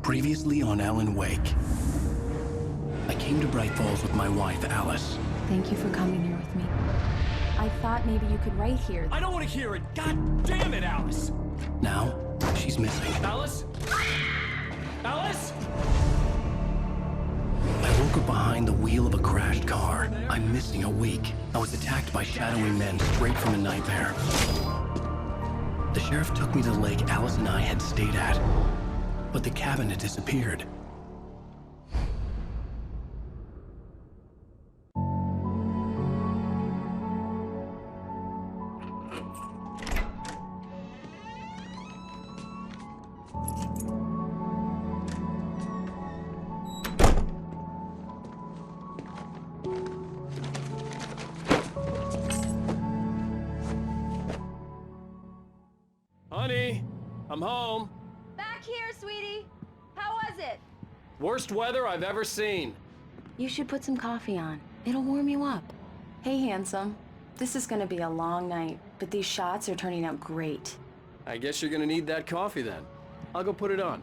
Previously on Alan Wake. I came to Bright Falls with my wife, Alice. Thank you for coming here with me. I thought maybe you could write here. I don't want to hear it! God damn it, Alice! Now, she's missing. Alice? Alice? I woke up behind the wheel of a crashed car. I'm missing a week. I was attacked by shadowy men straight from a nightmare. The sheriff took me to the lake Alice and I had stayed at, but the cabin had disappeared. Honey, I'm home. Back here, sweetie. How was it? Worst weather I've ever seen. You should put some coffee on. It'll warm you up. Hey, handsome. This is gonna be a long night, but these shots are turning out great. I guess you're gonna need that coffee then. I'll go put it on.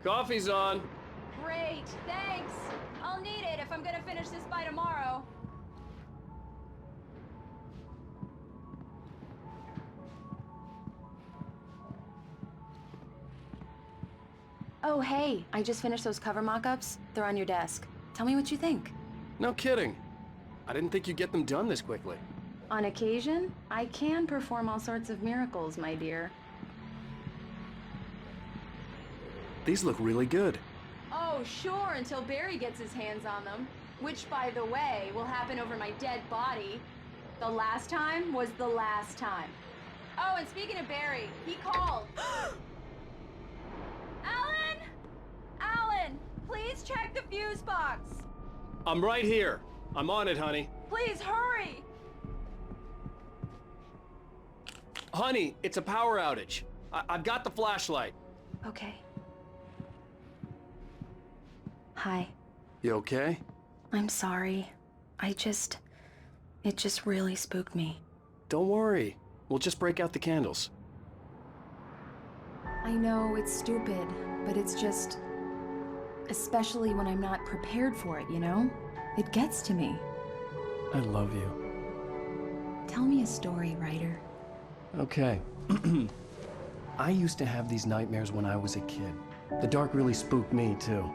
Coffee's on. Great, thanks. I'll need it if I'm gonna finish this by tomorrow. Oh, hey, I just finished those cover mock-ups. They're on your desk. Tell me what you think. No kidding. I didn't think you'd get them done this quickly. On occasion, I can perform all sorts of miracles, my dear. These look really good. Oh, sure, until Barry gets his hands on them. Which, by the way, will happen over my dead body. The last time was the last time. Oh, and speaking of Barry, he called. Alan! Alan, please check the fuse box. I'm right here. I'm on it, honey. Please, hurry! Honey, it's a power outage. I've got the flashlight. Okay. Hi. You okay? I'm sorry. It just really spooked me. Don't worry. We'll just break out the candles. I know it's stupid, but it's just... especially when I'm not prepared for it, you know? It gets to me. I love you. Tell me a story, writer. Okay. I used to have these nightmares when I was a kid. The dark really spooked me, too.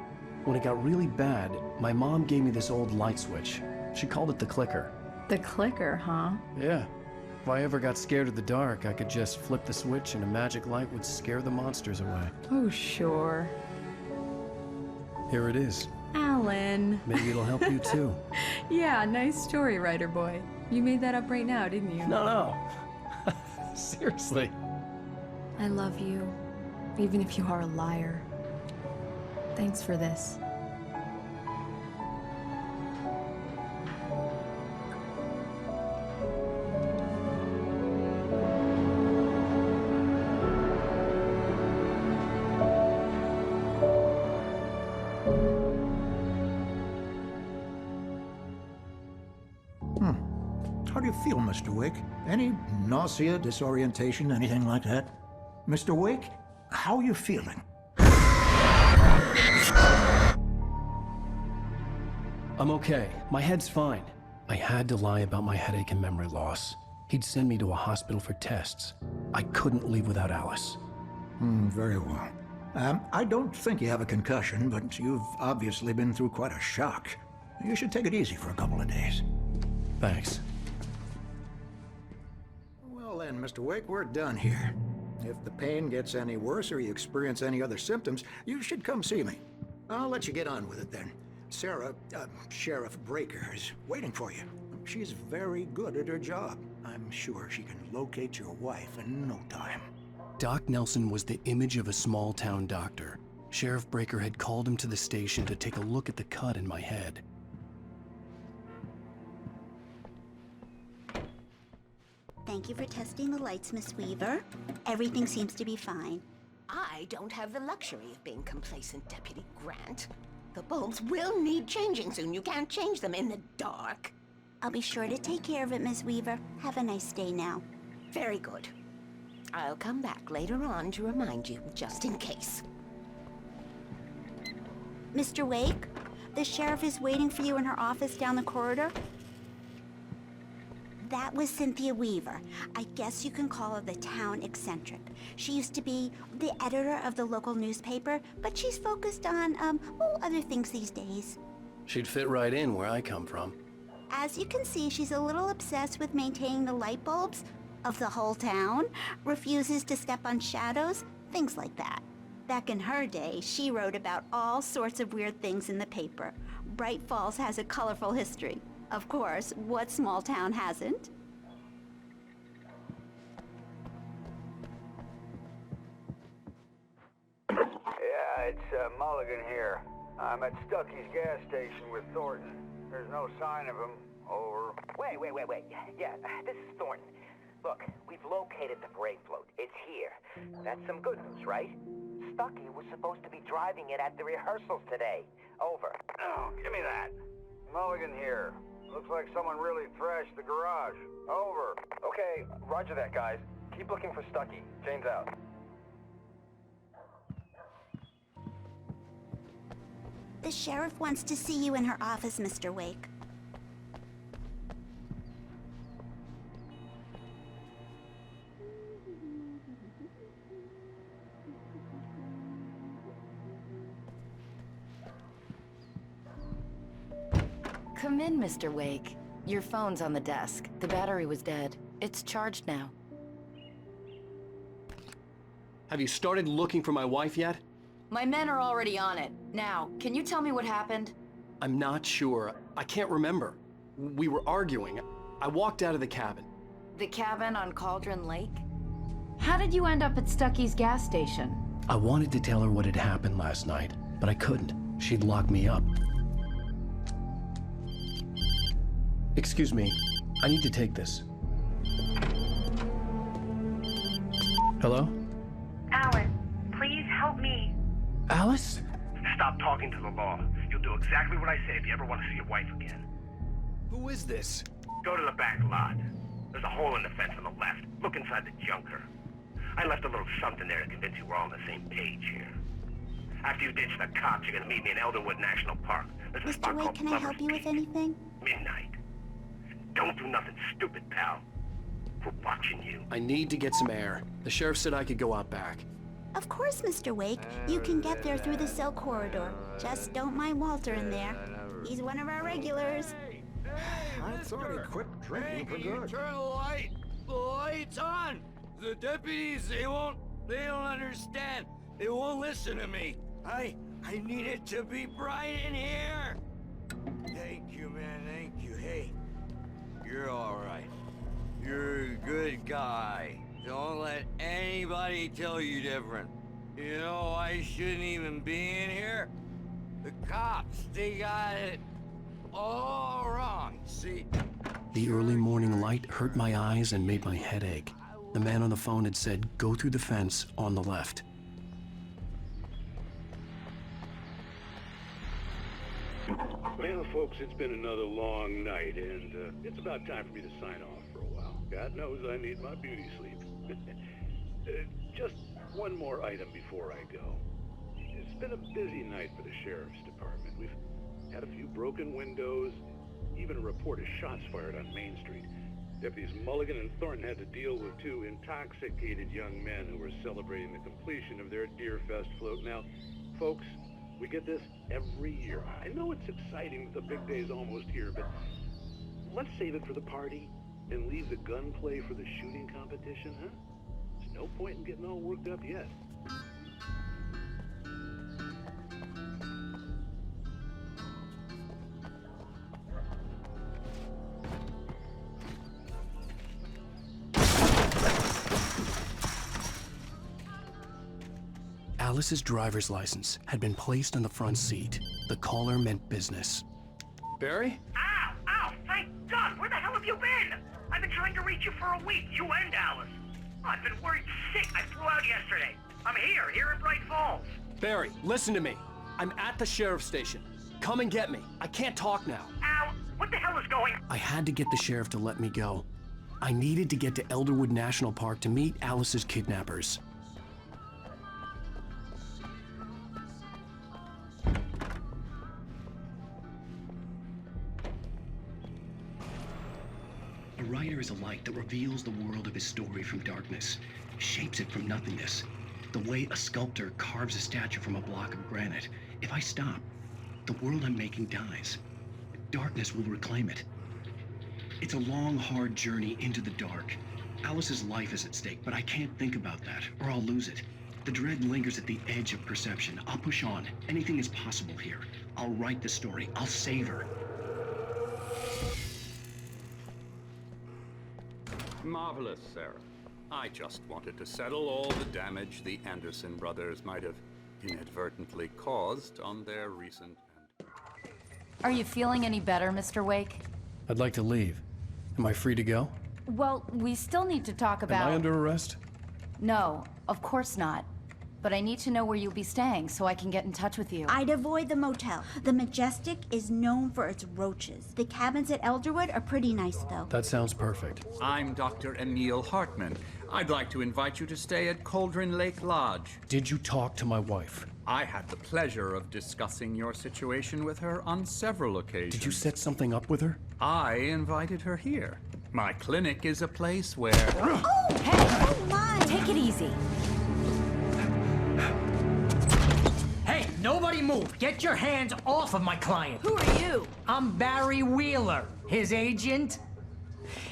When it got really bad, my mom gave me this old light switch. She called it the clicker. The clicker, huh? Yeah. If I ever got scared of the dark, I could just flip the switch and a magic light would scare the monsters away. Oh, sure. Here it is. Alan. Maybe it'll help you too. Yeah, nice story, writer boy. You made that up right now, didn't you? No. Seriously. I love you, even if you are a liar. Thanks for this. How do you feel, Mr. Wake? Any nausea, disorientation, anything like that? Mr. Wake, how are you feeling? I'm okay. My head's fine. I had to lie about my headache and memory loss. He'd send me to a hospital for tests. I couldn't leave without Alice. Very well. I don't think you have a concussion, but you've obviously been through quite a shock. You should take it easy for a couple of days. Thanks. Well then, Mr. Wake, we're done here. If the pain gets any worse or you experience any other symptoms, you should come see me. I'll let you get on with it then. Sarah, Sheriff Breaker, is waiting for you. She's very good at her job. I'm sure she can locate your wife in no time. Doc Nelson was the image of a small-town doctor. Sheriff Breaker had called him to the station to take a look at the cut in my head. Thank you for testing the lights, Miss Weaver. Everything seems to be fine. I don't have the luxury of being complacent, Deputy Grant. The light bulbs will need changing soon. You can't change them in the dark. I'll be sure to take care of it, Miss Weaver. Have a nice day now. Very good. I'll come back later on to remind you, just in case. Mr. Wake, the sheriff is waiting for you in her office down the corridor. That was Cynthia Weaver. I guess you can call her the town eccentric. She used to be the editor of the local newspaper, but she's focused on, other things these days. She'd fit right in where I come from. As you can see, she's a little obsessed with maintaining the light bulbs of the whole town, refuses to step on shadows, things like that. Back in her day, she wrote about all sorts of weird things in the paper. Bright Falls has a colorful history. Of course, what small town hasn't? Yeah, it's Mulligan here. I'm at Stucky's gas station with Thornton. There's no sign of him. Over. Wait. Yeah, this is Thornton. Look, we've located the brake float. It's here. That's some good news, right? Stucky was supposed to be driving it at the rehearsals today. Over. Oh, give me that. Mulligan here. Looks like someone really thrashed the garage. Over. Okay, roger that, guys. Keep looking for Stucky. Jane's out. The sheriff wants to see you in her office, Mr. Wake. Come in, Mr. Wake. Your phone's on the desk. The battery was dead. It's charged now. Have you started looking for my wife yet? My men are already on it. Now, can you tell me what happened? I'm not sure. I can't remember. We were arguing. I walked out of the cabin. The cabin on Cauldron Lake? How did you end up at Stucky's gas station? I wanted to tell her what had happened last night, but I couldn't. She'd lock me up. Excuse me, I need to take this. Hello? Alan, please help me. Alice? Stop talking to the law. You'll do exactly what I say if you ever want to see your wife again. Who is this? Go to the back lot. There's a hole in the fence on the left. Look inside the junker. I left a little something there to convince you we're all on the same page here. After you ditch the cops, you're gonna meet me in Elderwood National Park. There's a Mr. spot Wake, called can I Lover's help you with Peak. anything? Midnight. Don't do nothing stupid, pal. We're watching you. I need to get some air. The sheriff said I could go out back. Of course, Mr. Wake. You can get there through the cell corridor. Just don't mind Walter in there. He's one of our regulars. I thought he quit drinking for good. Turn the light. The light's on. The deputies, they don't understand. They won't listen to me. I need it to be bright in here. Thank you, man. Thank you. Hey, you're all right. You're a good guy. Don't let anybody tell you different. You know, I shouldn't even be in here. The cops, they got it all wrong, see? The early morning light hurt my eyes and made my head ache. The man on the phone had said, go through the fence on the left. Well, folks, it's been another long night, and it's about time for me to sign off for a while. God knows I need my beauty sleep. Just one more item before I go. It's been a busy night for the sheriff's department. We've had a few broken windows, even a report of shots fired on Main Street. Deputies Mulligan and Thornton had to deal with two intoxicated young men who were celebrating the completion of their Deerfest float. Now, folks, we get this every year. I know it's exciting that the big day's almost here, but let's save it for the party and leave the gunplay for the shooting competition, huh? There's no point in getting all worked up yet. Alice's driver's license had been placed on the front seat. The caller meant business. Barry? Ow! Thank God! Where the hell have you been? I've been trying to reach you for a week, you and Alice. I've been worried sick. I flew out yesterday. I'm here in Bright Falls. Barry, listen to me. I'm at the sheriff's station. come and get me. I can't talk now. Al, what the hell is going on? I had to get the sheriff to let me go. I needed to get to Elderwood National Park to meet Alice's kidnappers. A writer is a light that reveals the world of his story from darkness, shapes it from nothingness. The way a sculptor carves a statue from a block of granite. If I stop, the world I'm making dies. Darkness will reclaim it. It's a long, hard journey into the dark. Alice's life is at stake, but I can't think about that, or I'll lose it. The dread lingers at the edge of perception. I'll push on. Anything is possible here. I'll write the story. I'll save her. Marvelous, Sarah. I just wanted to settle all the damage the Anderson brothers might have inadvertently caused on their recent... Are you feeling any better, Mr. Wake? I'd like to leave. Am I free to go? Well, we still need to talk about... Am I under arrest? No, of course not. But I need to know where you'll be staying so I can get in touch with you. I'd avoid the motel. The Majestic is known for its roaches. The cabins at Elderwood are pretty nice, though. That sounds perfect. I'm Dr. Emil Hartman. I'd like to invite you to stay at Cauldron Lake Lodge. Did you talk to my wife? I had the pleasure of discussing your situation with her on several occasions. Did you set something up with her? I invited her here. My clinic is a place where... Oh, hey! Oh, my! Take it easy. Hey, nobody move! Get your hands off of my client! Who are you? I'm Barry Wheeler, his agent.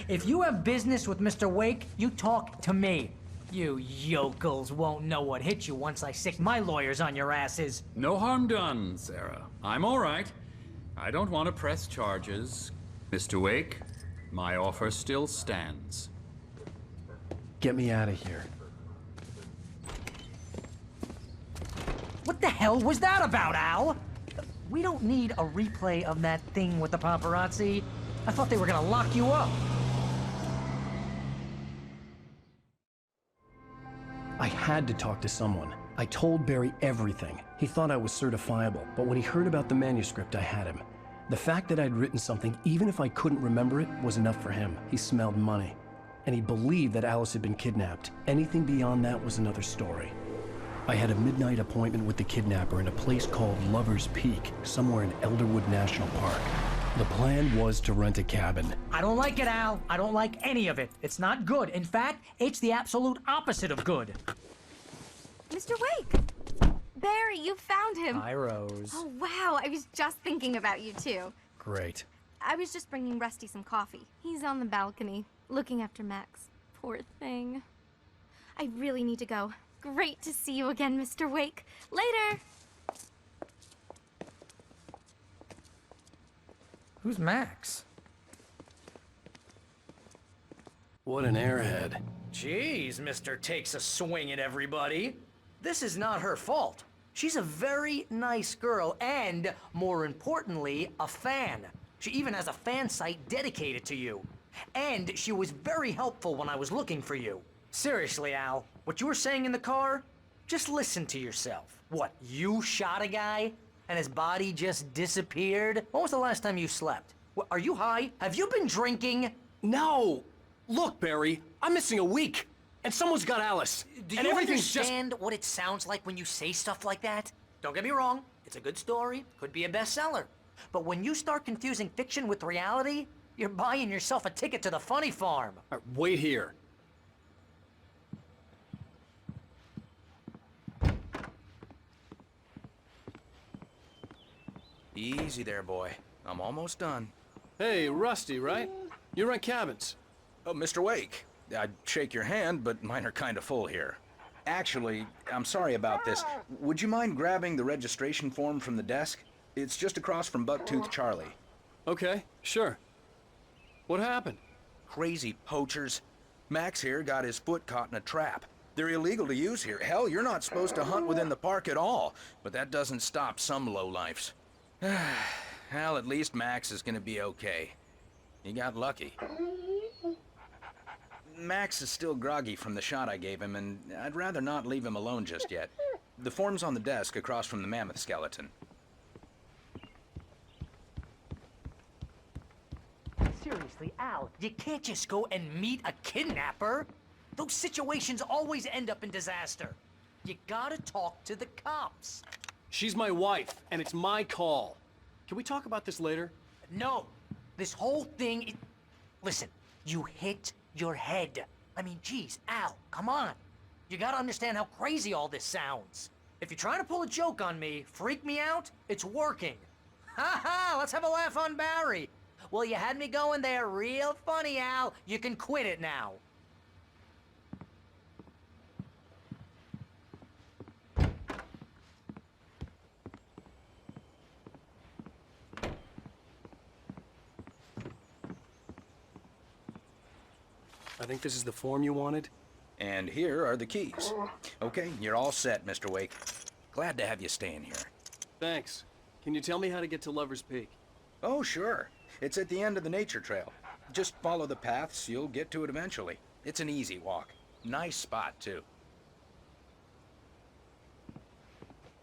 If you have business with Mr. Wake, you talk to me. You yokels won't know what hit you once I sick my lawyers on your asses. No harm done, Sarah. I'm all right. I don't want to press charges. Mr. Wake, my offer still stands. Get me out of here. What the hell was that about, Al? We don't need a replay of that thing with the paparazzi. I thought they were gonna lock you up. I had to talk to someone. I told Barry everything. He thought I was certifiable, but when he heard about the manuscript, I had him. The fact that I'd written something, even if I couldn't remember it, was enough for him. He smelled money. And he believed that Alice had been kidnapped. Anything beyond that was another story. I had a midnight appointment with the kidnapper in a place called Lover's Peak, somewhere in Elderwood National Park. The plan was to rent a cabin. I don't like it, Al. I don't like any of it. It's not good. In fact, it's the absolute opposite of good. Mr. Wake! Barry, you found him! Hi, Rose. Oh, wow. I was just thinking about you, too. Great. I was just bringing Rusty some coffee. He's on the balcony, looking after Max. Poor thing. I really need to go. Great to see you again, Mr. Wake. Later! Who's Max? What an airhead. Jeez, Mr. Takes a swing at everybody. This is not her fault. She's a very nice girl and, more importantly, a fan. She even has a fan site dedicated to you. And she was very helpful when I was looking for you. Seriously, Al, what you were saying in the car? Just listen to yourself. What, you shot a guy and his body just disappeared? When was the last time you slept? What, are you high? Have you been drinking? No! Look, Barry, I'm missing a week. And someone's got Alice. Do and you everything's understand what it sounds like when you say stuff like that? Don't get me wrong, it's a good story, could be a bestseller. But when you start confusing fiction with reality, you're buying yourself a ticket to the funny farm. All right, wait here. Easy there, boy. I'm almost done. Hey, Rusty, right? You rent cabins. Oh, Mr. Wake. I'd shake your hand, but mine are kind of full here. Actually, I'm sorry about this. Would you mind grabbing the registration form from the desk? It's just across from Bucktooth Charlie. Okay, sure. What happened? Crazy poachers. Max here got his foot caught in a trap. They're illegal to use here. Hell, you're not supposed to hunt within the park at all. But that doesn't stop some lowlifes. Well, at least Max is gonna be okay. He got lucky. Max is still groggy from the shot I gave him, and I'd rather not leave him alone just yet. The form's on the desk across from the mammoth skeleton. seriously, Al, you can't just go and meet a kidnapper. Those situations always end up in disaster. You gotta talk to the cops. She's my wife, and it's my call. Can we talk about this later? No. This whole thing Listen, you hit your head. I mean, geez, Al, come on. You gotta understand how crazy all this sounds. If you're trying to pull a joke on me, freak me out, it's working. Ha ha, let's have a laugh on Barry. Well, you had me going there real funny, Al. You can quit it now. I think this is the form you wanted. And here are the keys. Okay, you're all set, Mr. Wake. Glad to have you staying here. Thanks. Can you tell me how to get to Lover's Peak? Oh, sure. It's at the end of the nature trail. Just follow the paths, you'll get to it eventually. It's an easy walk. Nice spot, too.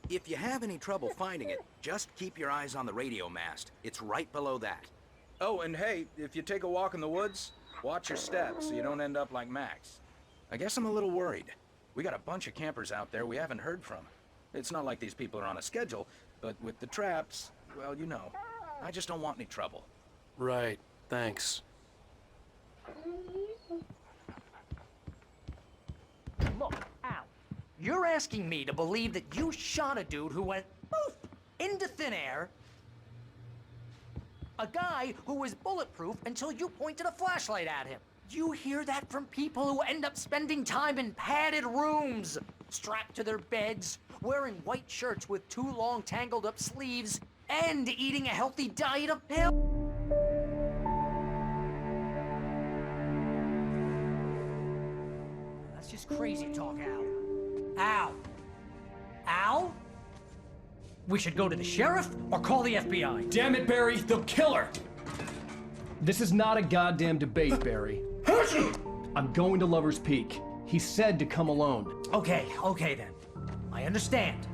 If you have any trouble finding it, just keep your eyes on the radio mast. It's right below that. Oh, and hey, if you take a walk in the woods, watch your steps so you don't end up like Max. I guess I'm a little worried. We got a bunch of campers out there we haven't heard from. It's not like these people are on a schedule, but with the traps, well, you know, I just don't want any trouble. Right, thanks. Look, Al, you're asking me to believe that you shot a dude who went poof into thin air, a guy who was bulletproof until you pointed a flashlight at him. You hear that from people who end up spending time in padded rooms, strapped to their beds, wearing white shirts with too long tangled up sleeves, and eating a healthy diet of pills. That's just crazy talk, Al. Al? Al? We should go to the sheriff or call the FBI. Damn it, Barry, they'll kill her! This is not a goddamn debate, Barry. I'm going to Lover's Peak. He said to come alone. Okay then. I understand.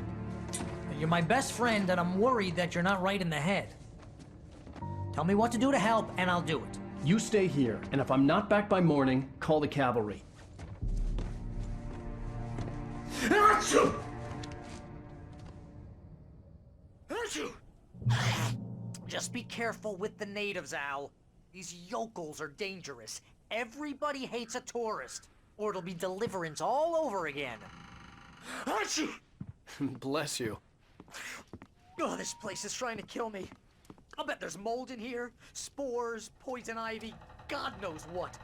You're my best friend, and I'm worried that you're not right in the head. Tell me what to do to help, and I'll do it. You stay here, and if I'm not back by morning, call the cavalry. Just be careful with the natives, Al. These yokels are dangerous. Everybody hates a tourist, or it'll be Deliverance all over again. Bless you. Oh, this place is trying to kill me. I'll bet there's mold in here, spores, poison ivy, God knows what.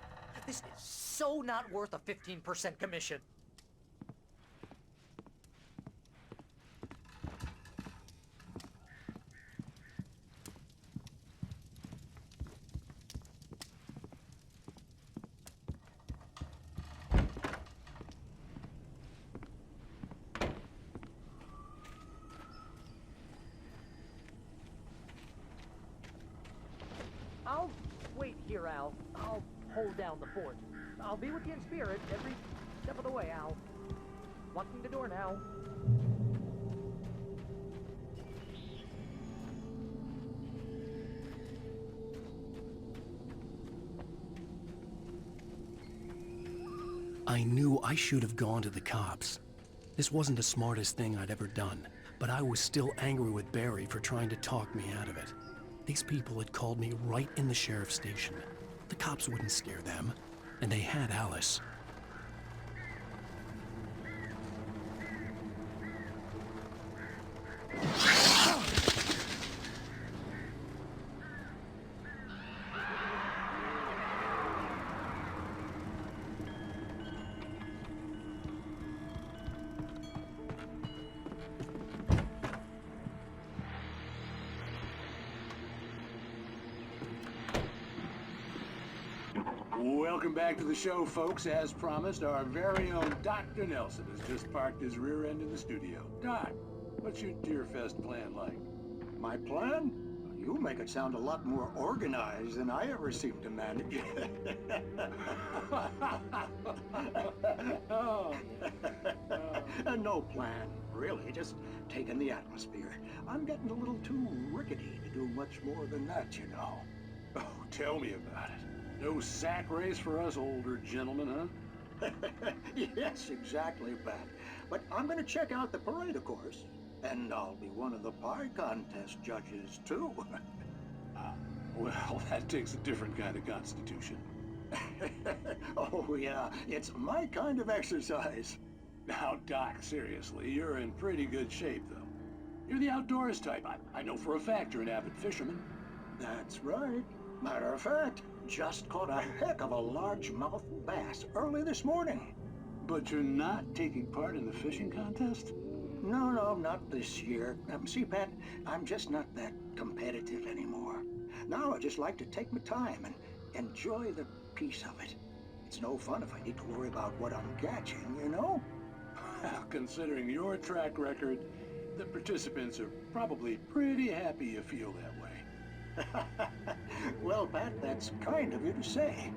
This is so not worth a 15% commission. I'll wait here, Al. I'll hold down the fort. I'll be with you in spirit every step of the way, Al. Locking the door now. I knew I should have gone to the cops. This wasn't the smartest thing I'd ever done, but I was still angry with Barry for trying to talk me out of it. These people had called me right in the sheriff's station. The cops wouldn't scare them, and they had Alice. Welcome back to the show, folks. As promised, our very own Dr. Nelson has just parked his rear end in the studio. Doc, what's your Deer Fest plan like? My plan? You make it sound a lot more organized than I ever seem to manage. No plan, really. Just taking the atmosphere. I'm getting a little too rickety to do much more than that, you know. Oh, tell me about it. No sack race for us older gentlemen, huh? Yes, exactly, Pat. But I'm gonna check out the parade, of course. And I'll be one of the pie contest judges, too. Well, that takes a different kind of constitution. Oh, yeah. It's my kind of exercise. Now, Doc, seriously, you're in pretty good shape, though. You're the outdoors type. I know for a fact you're an avid fisherman. That's right. Matter of fact, just caught a heck of a largemouth bass early this morning. But you're not taking part in the fishing contest? No, not this year. See, Pat, I'm just not that competitive anymore. Now I just like to take my time and enjoy the peace of it. It's no fun if I need to worry about what I'm catching, you know? Well, considering your track record, the participants are probably pretty happy you feel that way. Well, Pat, that's kind of you to say.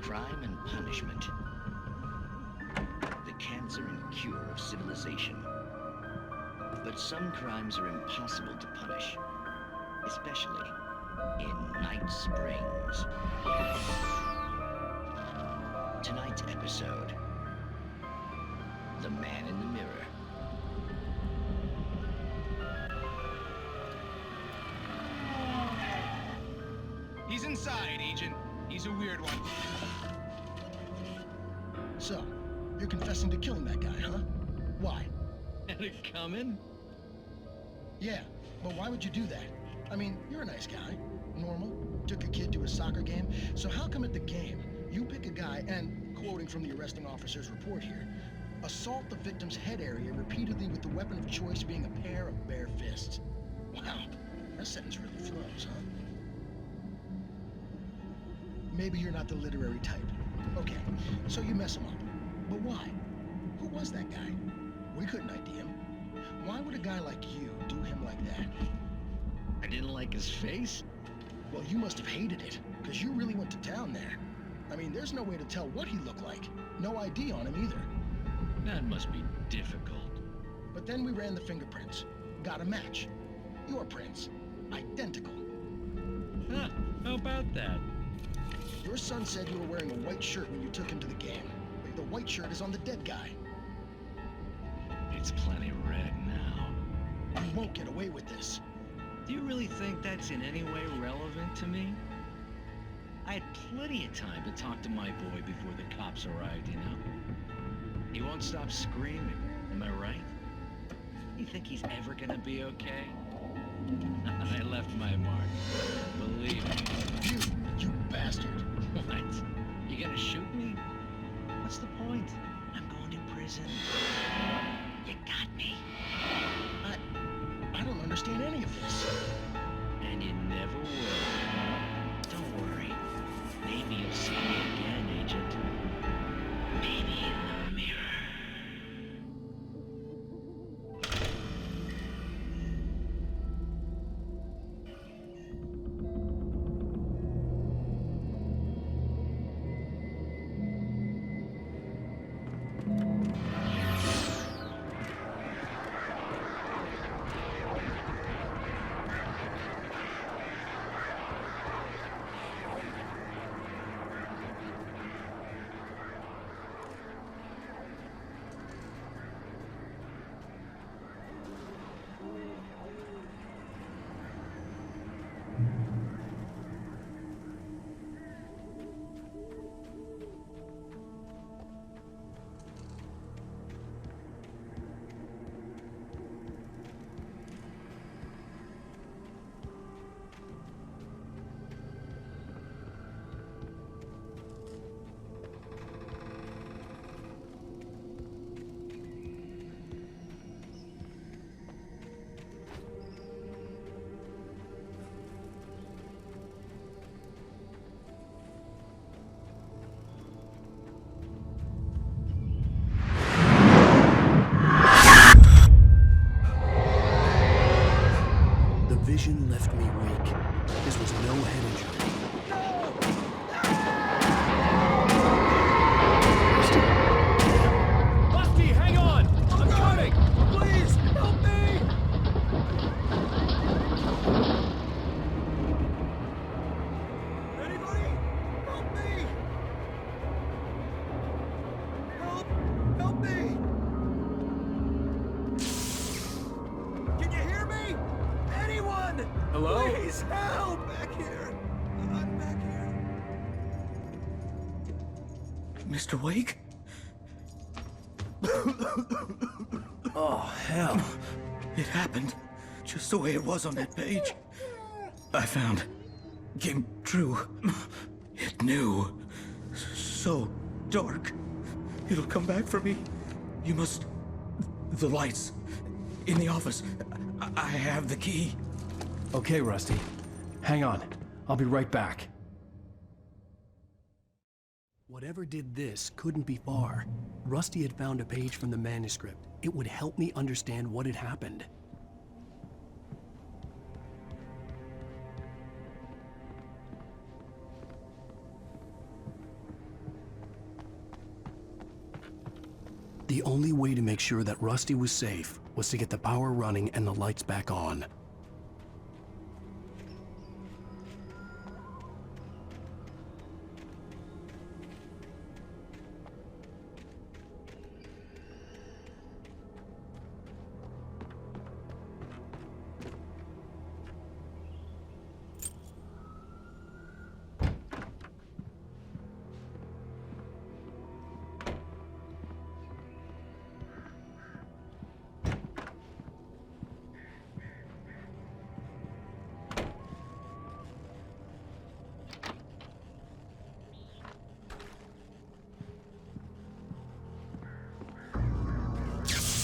Crime and punishment. The cancer and cure of civilization. But some crimes are impossible to punish, especially in Night Springs. Tonight's episode, The Man in the Mirror. He's inside, Agent. He's a weird one. So, you're confessing to killing that guy, huh? Why? Had it coming? Yeah, but why would you do that? I mean, you're a nice guy. Normal. Took your kid to a soccer game. So how come at the game, you pick a guy and, quoting from the arresting officer's report here, assault the victim's head area repeatedly with the weapon of choice being a pair of bare fists? Wow, that sentence really flows, huh? Maybe you're not the literary type. Okay, so you mess him up. But why? Who was that guy? We couldn't ID him. Why would a guy like you do him like that? I didn't like his face? Well, you must have hated it, because you really went to town there. I mean, there's no way to tell what he looked like. No ID on him either. That must be difficult. But then we ran the fingerprints. Got a match. Your prints. Identical. Huh, how about that? Your son said you were wearing a white shirt when you took him to the game. The white shirt is on the dead guy. It's plenty red now. You won't get away with this. Do you really think that's in any way relevant to me? I had plenty of time to talk to my boy before the cops arrived, you know? He won't stop screaming, am I right? You think he's ever gonna be okay? I left my mark. Believe me. You bastard. What? You gonna shoot me? What's the point? I'm going to prison. You got me. I don't understand any of this. And you never will. Don't worry. Maybe you'll see me again, Agent. Maybe in the mirror. vision left me weak. This was no head injury. Rusty, hang on! I'm coming! Please, help me! Anybody? Help me! Help me! Can you hear me? Anyone? Hello? Please, help! Back here. I'm back here. Mr. Wake? Oh, hell. It happened just the way it was on that page. I found. Came true. It knew. So dark. It'll come back for me. You must... The lights. In the office. I have the key. Okay, Rusty. Hang on. I'll be right back. Whatever did this couldn't be far. Rusty had found a page from the manuscript. It would help me understand what had happened. The only way to make sure that Rusty was safe was to get the power running and the lights back on.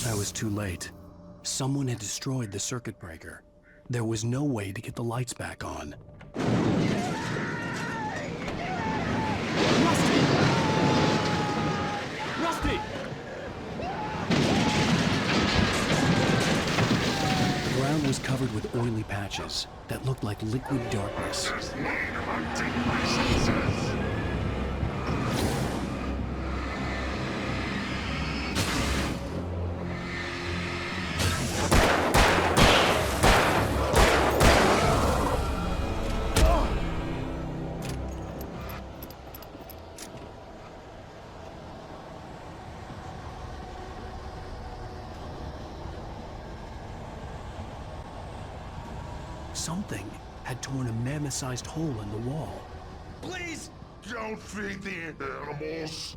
I was too late. Someone had destroyed the circuit breaker. There was no way to get the lights back on. Rusty! The ground was covered with oily patches that looked like liquid darkness. Something had torn a mammoth-sized hole in the wall. Please don't feed the animals.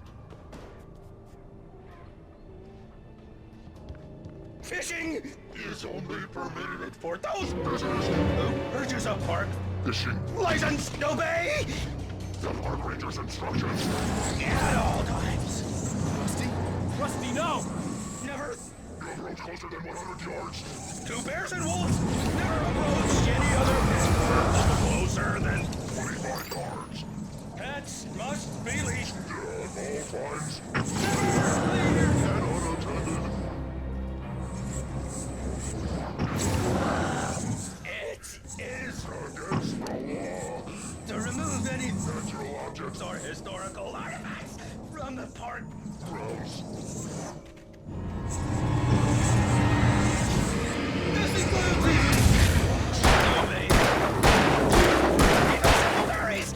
Fishing is only permitted for those who urges a park fishing license. Obey the park ranger's instructions at all times. Rusty? Rusty, no! Never. You approach closer than 100 yards. Two bears and wolves never approach any other pet closer than 25 yards. Pets must be leashed. At all times. Never leave And unattended. It is against the law to remove any natural objects or historical artifacts from the park grounds. This includes obey secretaries.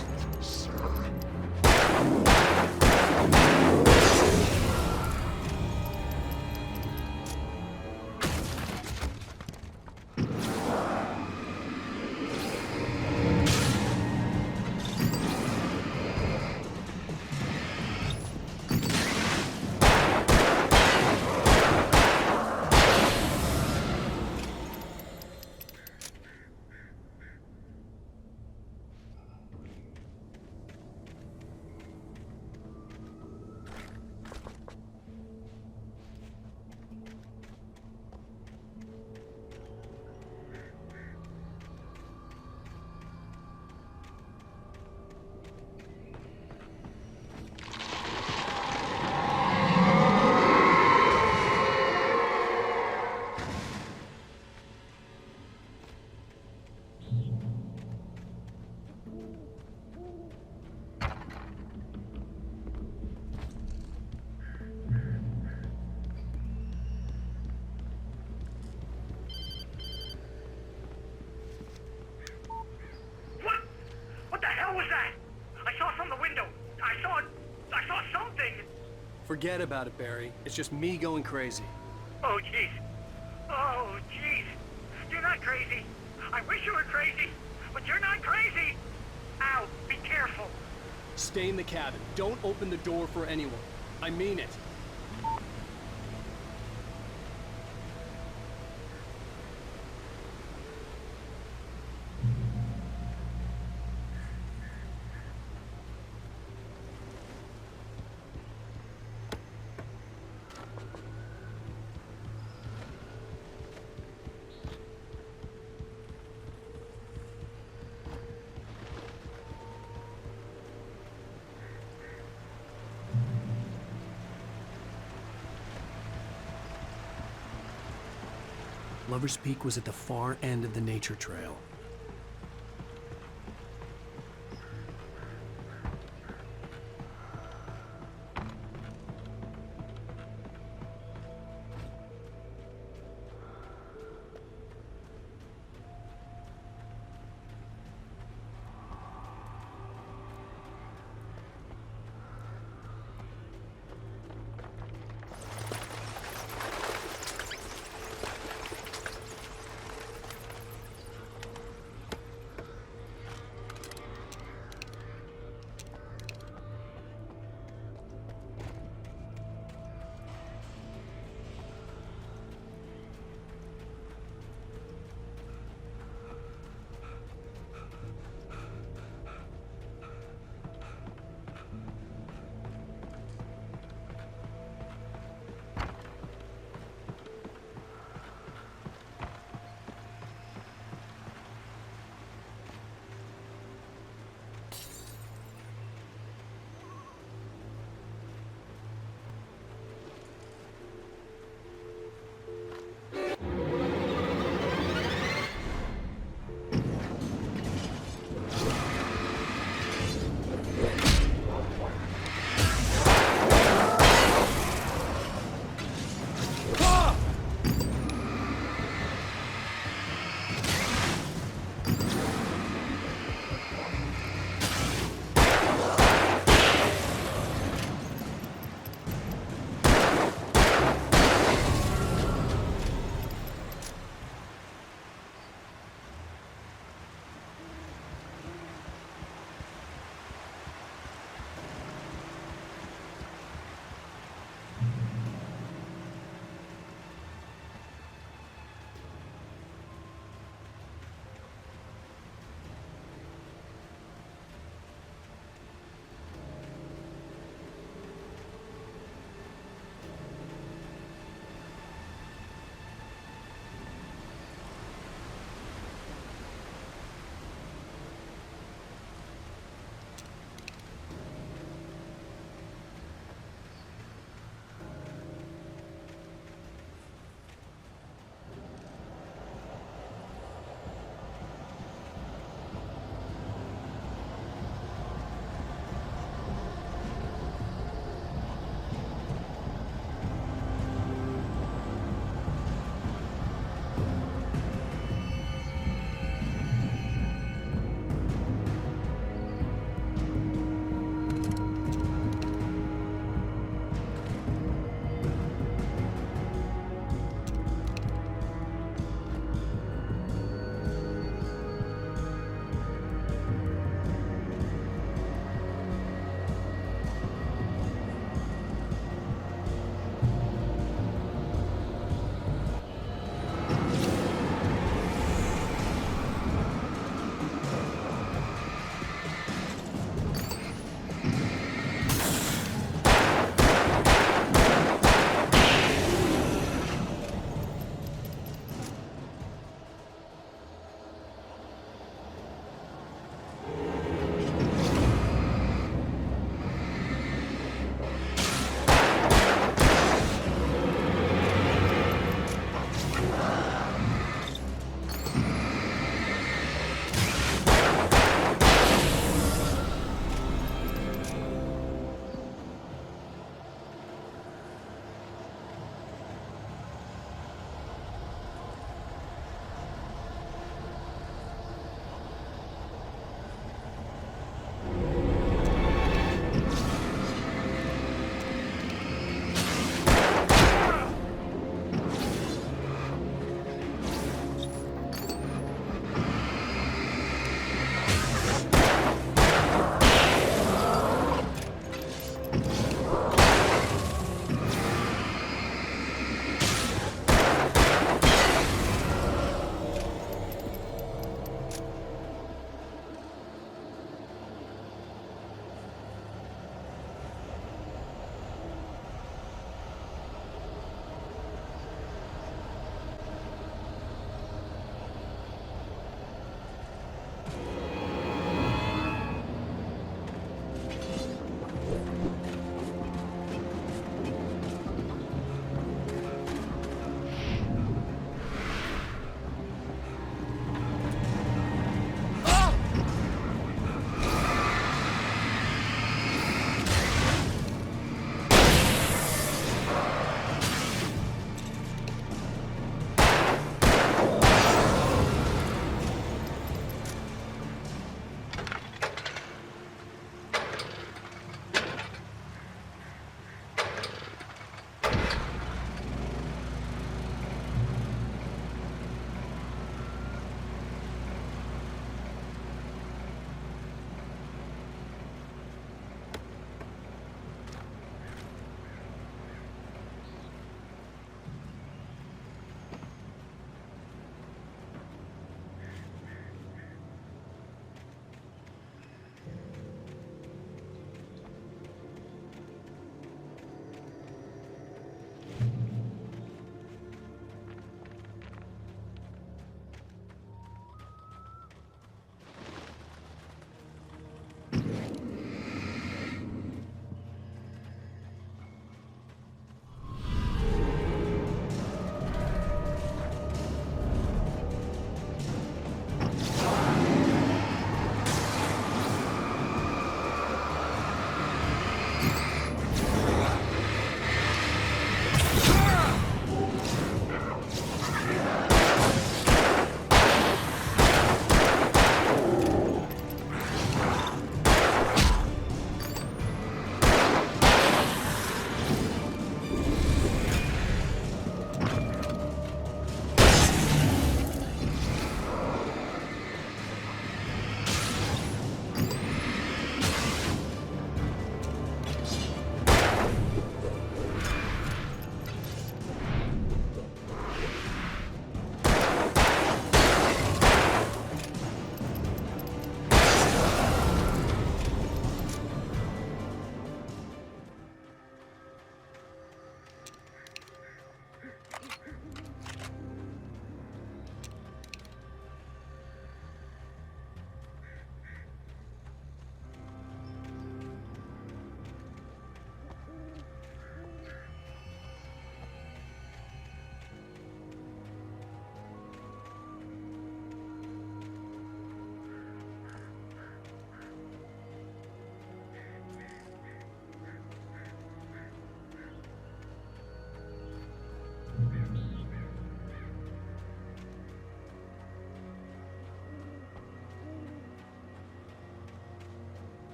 Forget about it, Barry. It's just me going crazy. Oh, jeez. Oh, jeez. You're not crazy. I wish you were crazy, but you're not crazy. Ow, be careful. Stay in the cabin. Don't open the door for anyone. I mean it. Lover's Peak was at the far end of the nature trail.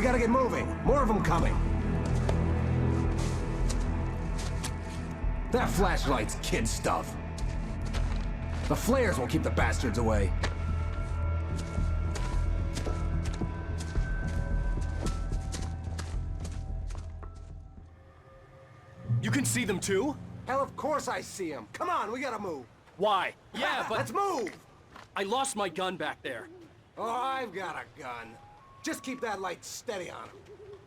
gotta get moving. More of them coming. That flashlight's kid stuff. The flares will keep the bastards away. You can see them too? Hell, of course I see them. Come on, we gotta move. Why? Yeah, but... Let's move! I lost my gun back there. Oh, I've got a gun. Just keep that light steady on him.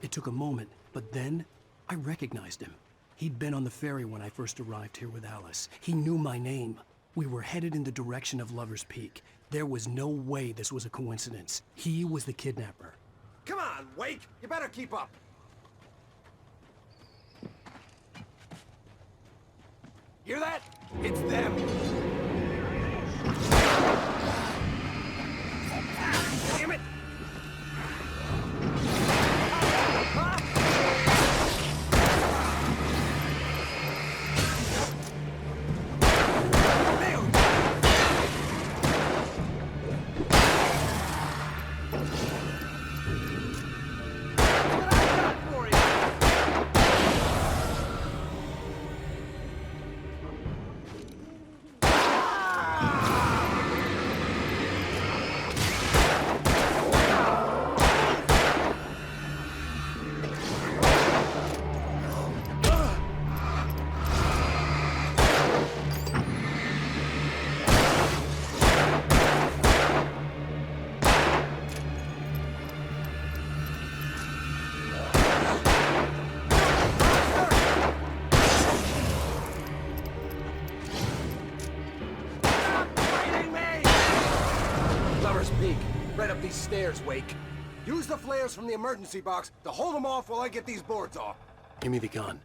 It took a moment, but then I recognized him. He'd been on the ferry when I first arrived here with Alice. He knew my name. We were headed in the direction of Lover's Peak. There was no way this was a coincidence. He was the kidnapper. Come on, Wake! You better keep up. Hear that? It's them. Damn it! Stairs, Wake. Use the flares from the emergency box to hold them off while I get these boards off. Give me the gun.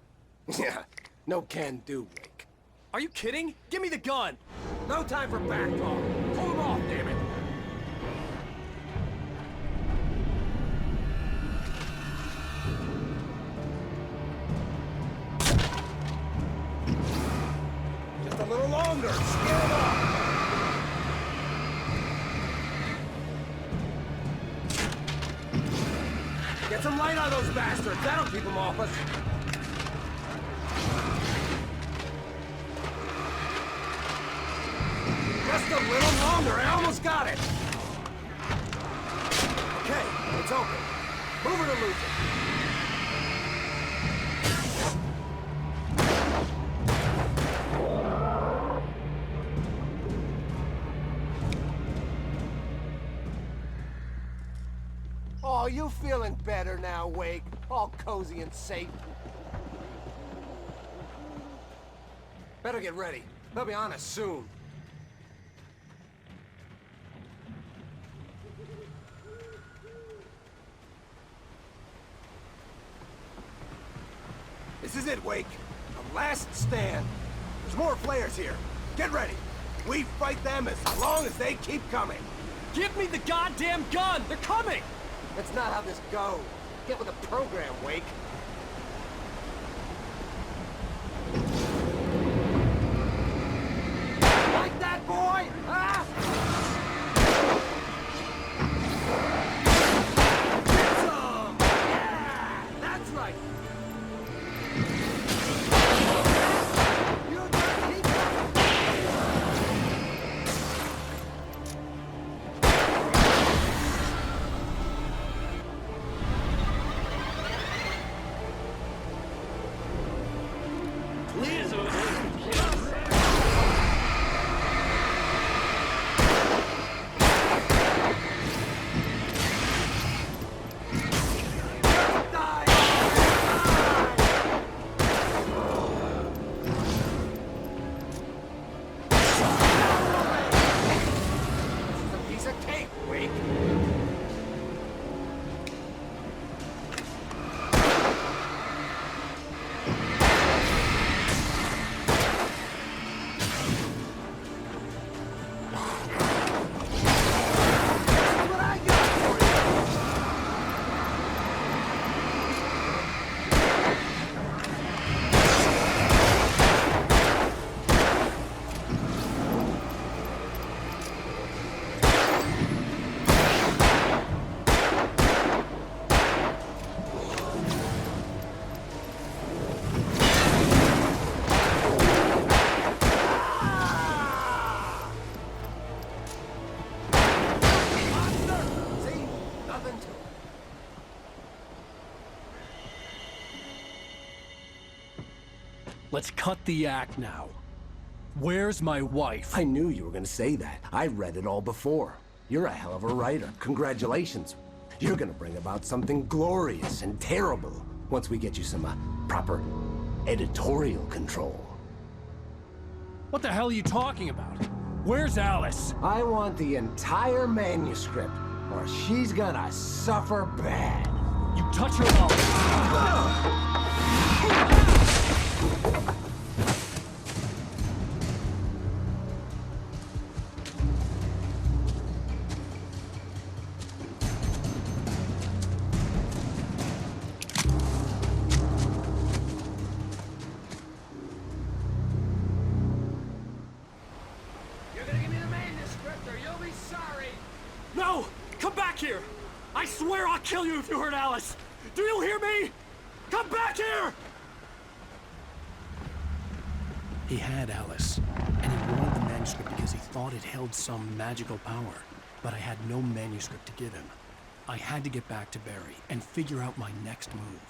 Yeah, no can do, Wake. Are you kidding? Give me the gun! No time for back talk. Pull them off, damn it! Just a little longer. Scare them off. Get some light on those bastards. That'll keep them off us. Just a little longer. I almost got it. Okay, it's open. Move it or lose it. Oh, you feeling better now, Wake? All cozy and safe. Better get ready. They'll be on us soon. This is it, Wake. The last stand. There's more flares here. Get ready. We fight them as long as they keep coming. Give me the goddamn gun! They're coming! That's not how this goes. Get with the program, Wake. Like that, boy? Huh? Get some! Yeah! That's right! You just keep Let's cut the act now. Where's my wife? I knew you were gonna say that. I read it all before. You're a hell of a writer. Congratulations. You're gonna bring about something glorious and terrible once we get you some proper editorial control. What the hell are you talking about? Where's Alice? I want the entire manuscript, or she's gonna suffer bad. You touch her mouth. You're gonna give me the manuscript or you'll be sorry. No! Come back here! I swear I'll kill you if you hurt Alice! Do you hear me? Come back here! He had Alice, and he wanted the manuscript because he thought it held some magical power. But I had no manuscript to give him. I had to get back to Barry and figure out my next move.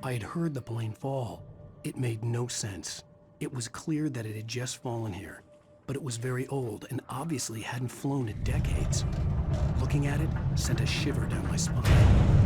I had heard the plane fall. It made no sense. It was clear that it had just fallen here. but it was very old and obviously hadn't flown in decades. Looking at it sent a shiver down my spine.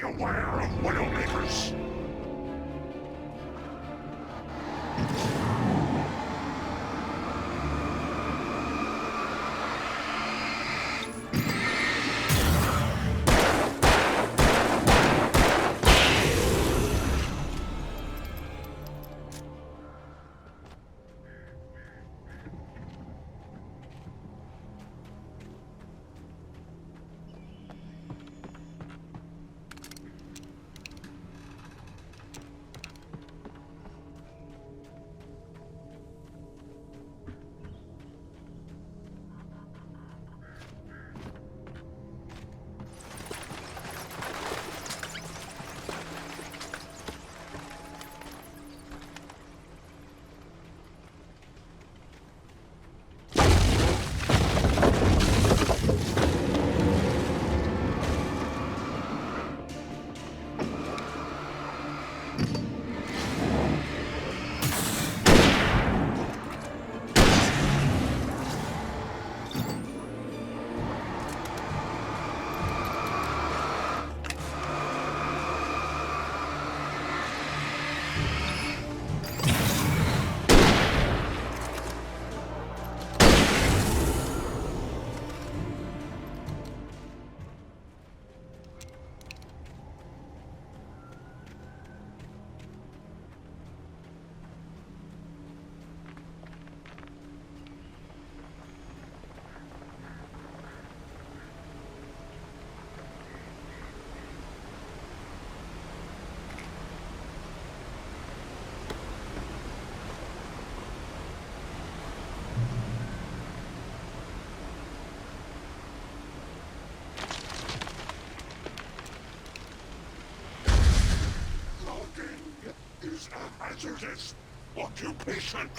aware of Widowmakers. Is a hazardous occupation.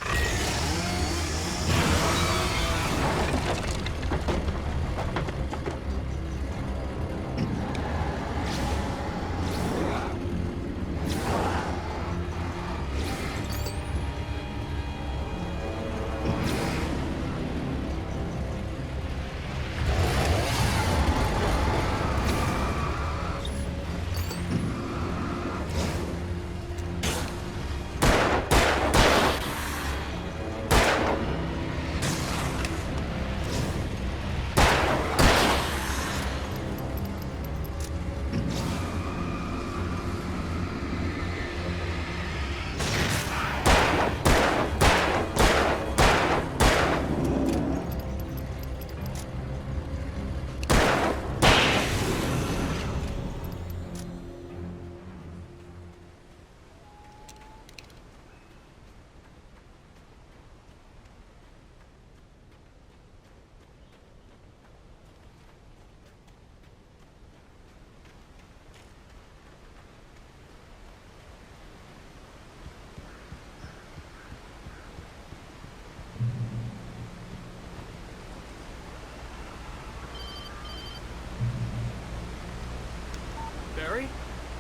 Barry?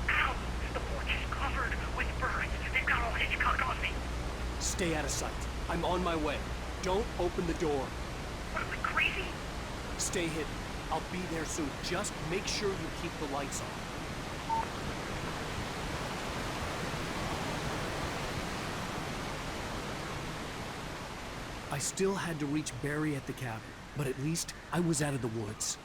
Ow! The porch is covered with birds. They've got all Hitchcock on me. Stay out of sight. I'm on my way. Don't open the door. What am I, crazy? Stay hidden. I'll be there soon. Just make sure you keep the lights on. I still had to reach Barry at the cabin, but at least I was out of the woods.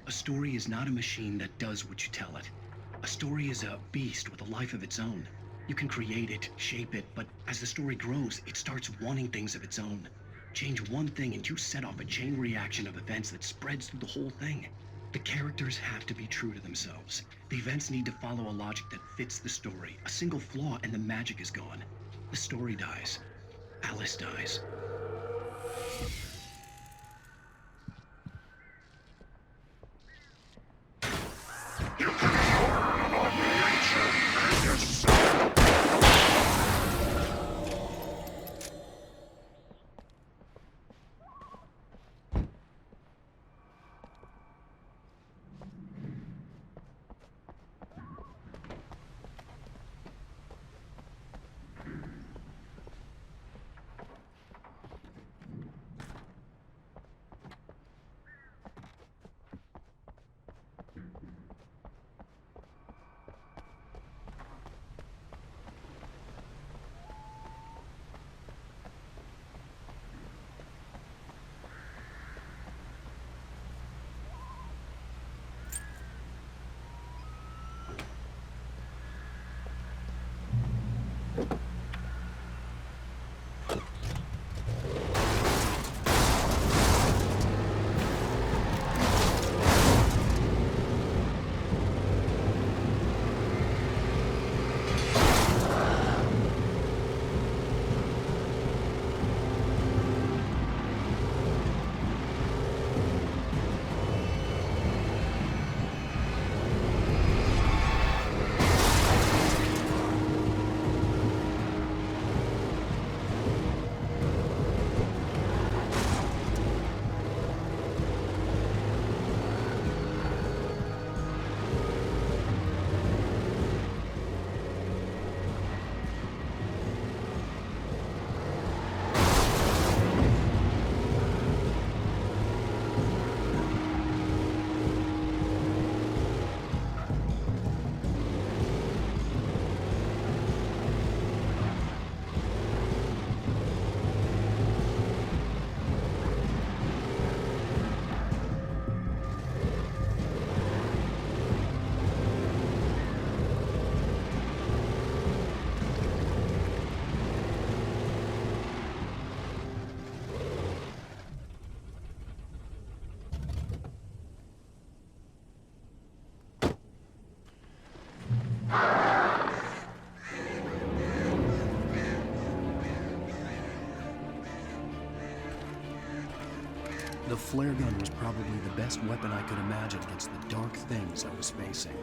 A story is not a machine that does what you tell it. A story is a beast with a life of its own. You can create it, shape it, but as the story grows, it starts wanting things of its own. Change one thing and you set off a chain reaction of events that spreads through the whole thing. The characters have to be true to themselves. The events need to follow a logic that fits the story. A single flaw and the magic is gone. The story dies. Alice dies. flare gun was probably the best weapon I could imagine against the dark things I was facing.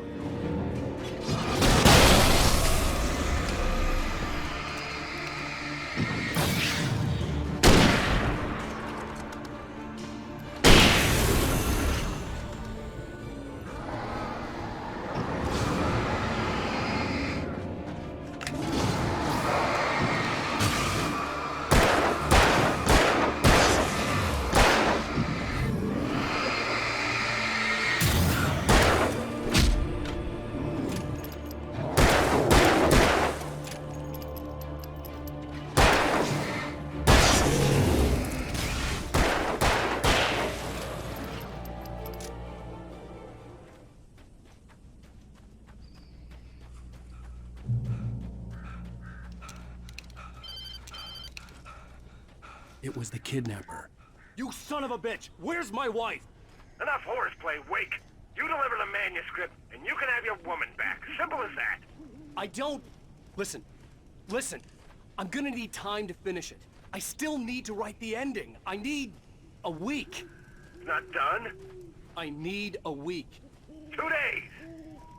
It was the kidnapper. You son of a bitch! Where's my wife? Enough horseplay, Wake. You deliver the manuscript, and you can have your woman back. Simple as that. I don't... Listen. I'm gonna need time to finish it. I still need to write the ending. I need... a week. Not done? I need a week. 2 days.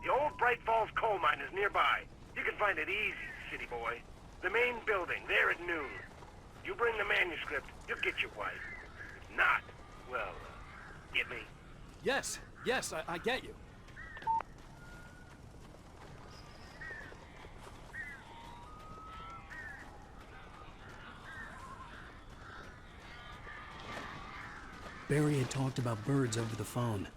The old Bright Falls coal mine is nearby. You can find it easy, city boy. The main building, there at noon. You bring the manuscript, you'll get your wife. If not, well, get me? Yes, I get you. Barry had talked about birds over the phone.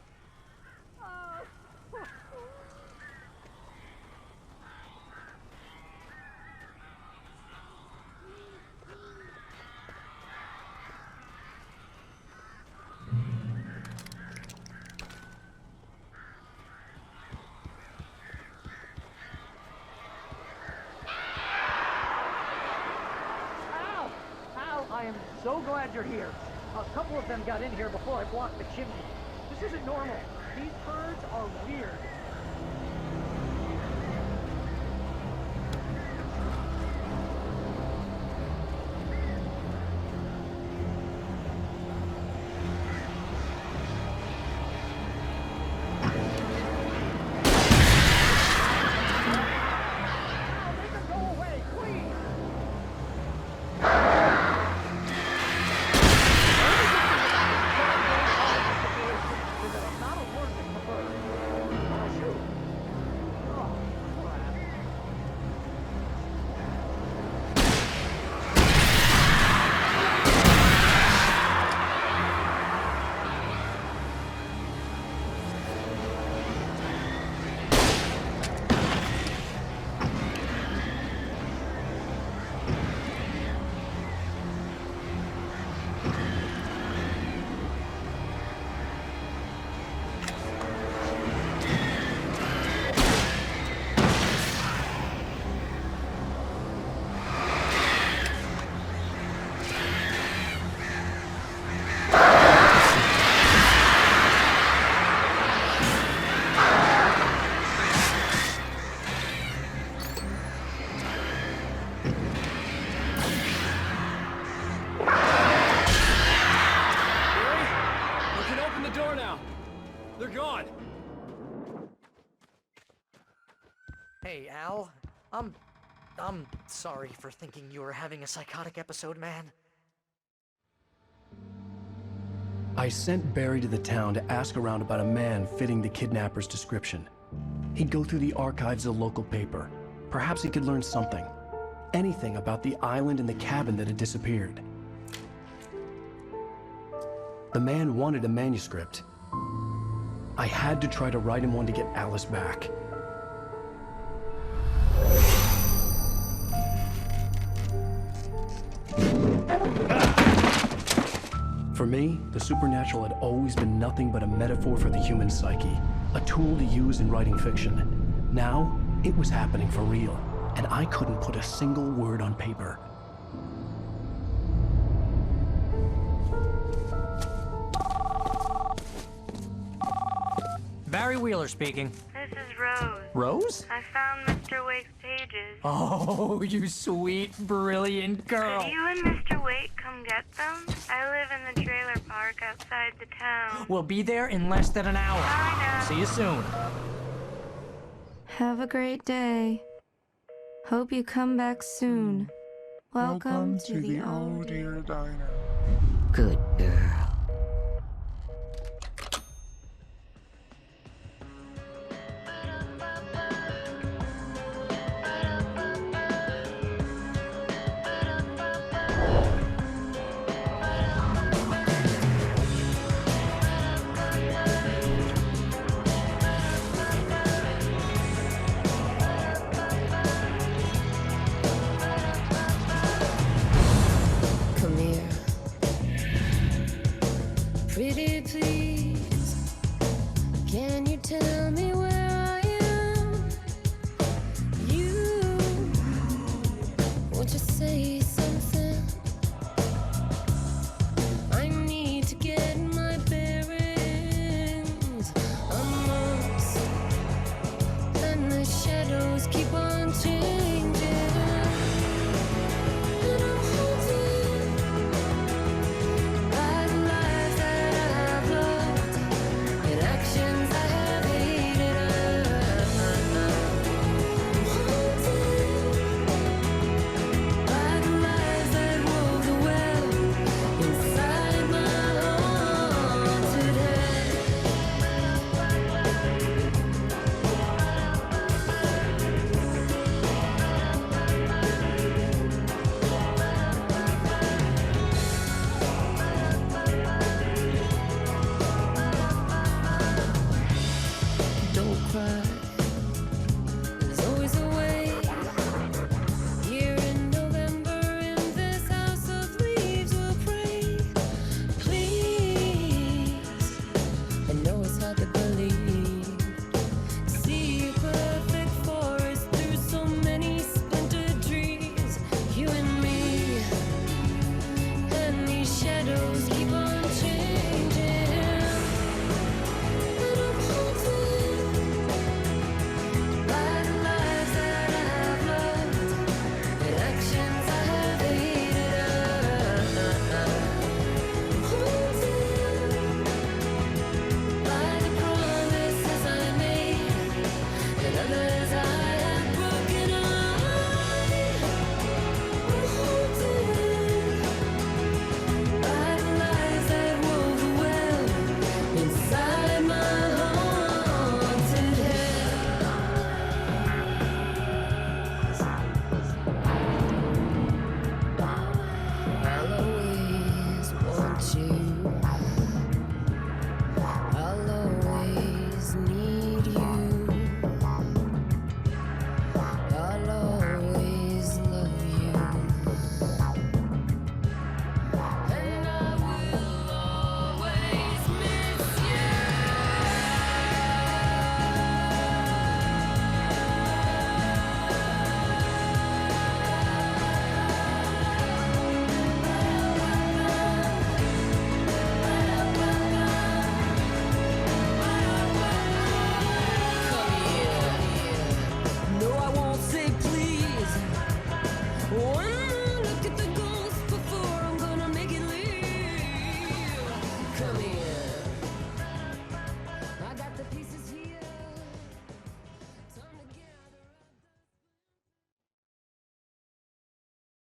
I am so glad you're here. A couple of them got in here before I blocked the chimney. This isn't normal. These birds are weird. Hey, Al. I'm sorry for thinking you were having a psychotic episode, man. I sent Barry to the town to ask around about a man fitting the kidnapper's description. He'd go through the archives of the local paper. Perhaps he could learn something. Anything about the island and the cabin that had disappeared. The man wanted a manuscript. I had to try to write him one to get Alice back. For me, the supernatural had always been nothing but a metaphor for the human psyche, a tool to use in writing fiction. Now, it was happening for real, and I couldn't put a single word on paper. Barry Wheeler speaking. This is Rose. Rose? I found Mr. Wake's pages. Oh, you sweet, brilliant girl. Could you and Mr. Wake come get get them? I live in the trailer park outside the town. We'll be there in less than an hour. I know. See you soon. Have a great day. Hope you come back soon. Welcome to the Oh Dear Diner. Good girl.